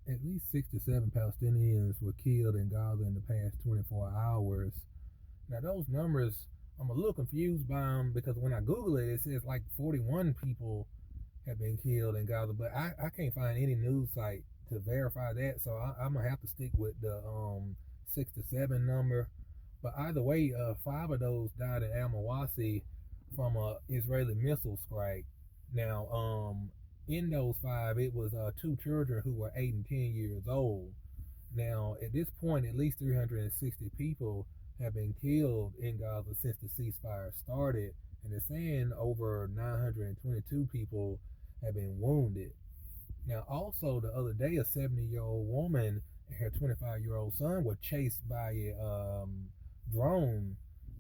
at least 67 Palestinians were killed in Gaza in the past 24 hours. Now, those numbers, I'm a little confused by them because when I Google it, it says like 41 people have been killed in Gaza, but I can't find any news site to verify that, so I'm going to have to stick with the 6 to 7 number. But either way, five of those died in Al Mawasi from a Israeli missile strike. Now, in those five, it was two children who were 8 and 10 years old. Now, at this point, at least 360 people have been killed in Gaza since the ceasefire started, and they're saying over 922 people have been wounded. Now, also the other day, a 70-year-old woman and her 25-year-old son were chased by a drone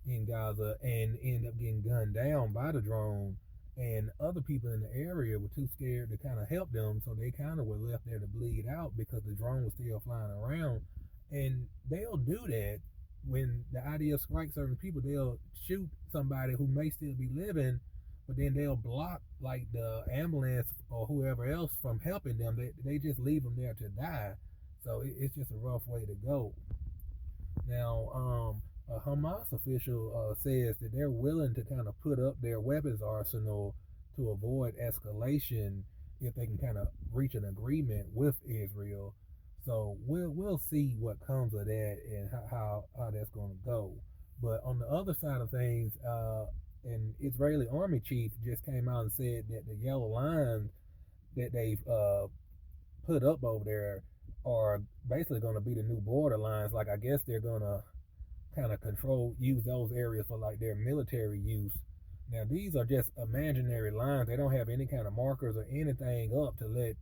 in Gaza and ended up getting gunned down by the drone. And other people in the area were too scared to kind of help them, so they kind of were left there to bleed out because the drone was still flying around. And they'll do that when the IDF strikes certain people. They'll shoot somebody who may still be living, but then they'll block like the ambulance or whoever else from helping them. They just leave them there to die. So it's just a rough way to go. Now, a Hamas official says that they're willing to kind of put up their weapons arsenal to avoid escalation if they can kind of reach an agreement with Israel. So we'll see what comes of that and how that's going to go. But on the other side of things, an Israeli army chief just came out and said that the yellow lines that they've put up over there are basically going to be the new border lines. Like I guess they're going to kind of use those areas for like their military use. Now these are just imaginary lines. They don't have any kind of markers or anything up to let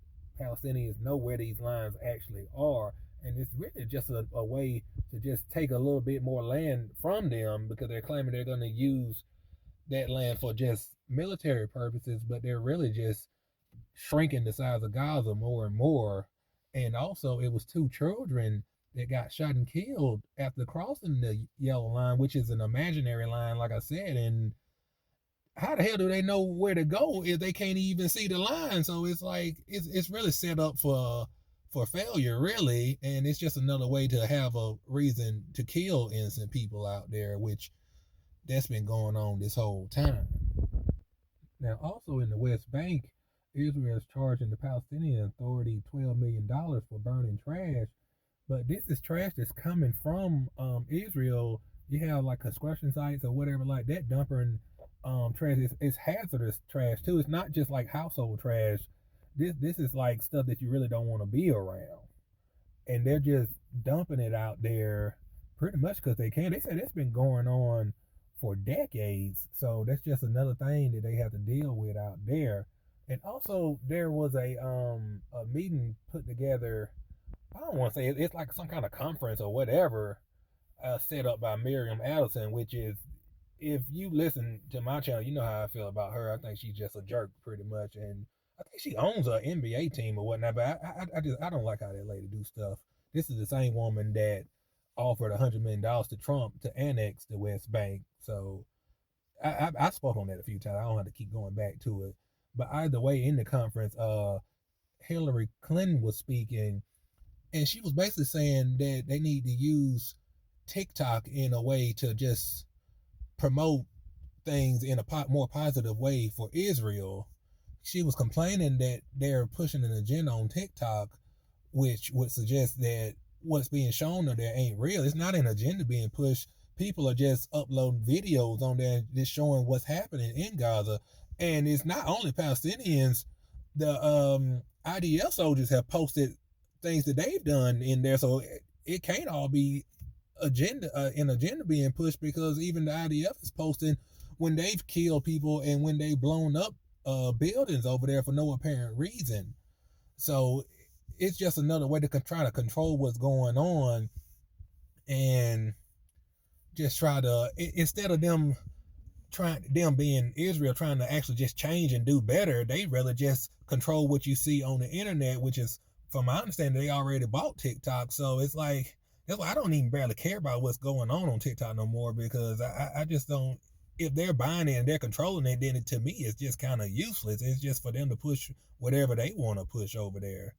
Palestinians know where these lines actually are. And it's really just a way to just take a little bit more land from them because they're claiming they're going to use that land for just military purposes, but they're really just shrinking the size of Gaza more and more. And also, it was two children that got shot and killed after crossing the yellow line, which is an imaginary line, like I said. And how the hell do they know where to go if they can't even see the line? So it's like it's really set up for failure, really. And it's just another way to have a reason to kill innocent people out there, which that's been going on this whole time. Now, also in the West Bank, Israel is charging the Palestinian Authority $12 million for burning trash, but this is trash that's coming from Israel. You have like construction sites or whatever like that dumping trash. It's hazardous trash too. It's not just like household trash. This is like stuff that you really don't want to be around, and they're just dumping it out there pretty much because they can. They said it's been going on for decades, so that's just another thing that they have to deal with out there. And also, there was a meeting put together. I don't want to say it's like some kind of conference or whatever, set up by Miriam Adelson, which is, if you listen to my channel, you know how I feel about her. I think she's just a jerk, pretty much, and I think she owns an NBA team or whatnot. But I don't like how that lady do stuff. This is the same woman that offered $100 million to Trump to annex the West Bank. So I spoke on that a few times. I don't have to keep going back to it. But either way, in the conference, Hillary Clinton was speaking, and she was basically saying that they need to use TikTok in a way to just promote things in a more positive way for Israel. She was complaining that they're pushing an agenda on TikTok, which would suggest that what's being shown on there ain't real. It's not an agenda being pushed. People are just uploading videos on there just showing what's happening in Gaza. And it's not only Palestinians. The IDF soldiers have posted things that they've done in there. So it can't all be an agenda being pushed, because even the IDF is posting when they've killed people and when they've blown up buildings over there for no apparent reason. So it's just another way to try to control what's going on, and just try to, instead of them being Israel trying to actually just change and do better, they rather just control what you see on the internet, which is, from my understanding, they already bought TikTok. So it's like, that's why I don't even barely care about what's going on TikTok no more, because I just don't. If they're buying it and they're controlling it, then to me it's just kind of useless. It's just for them to push whatever they want to push over there.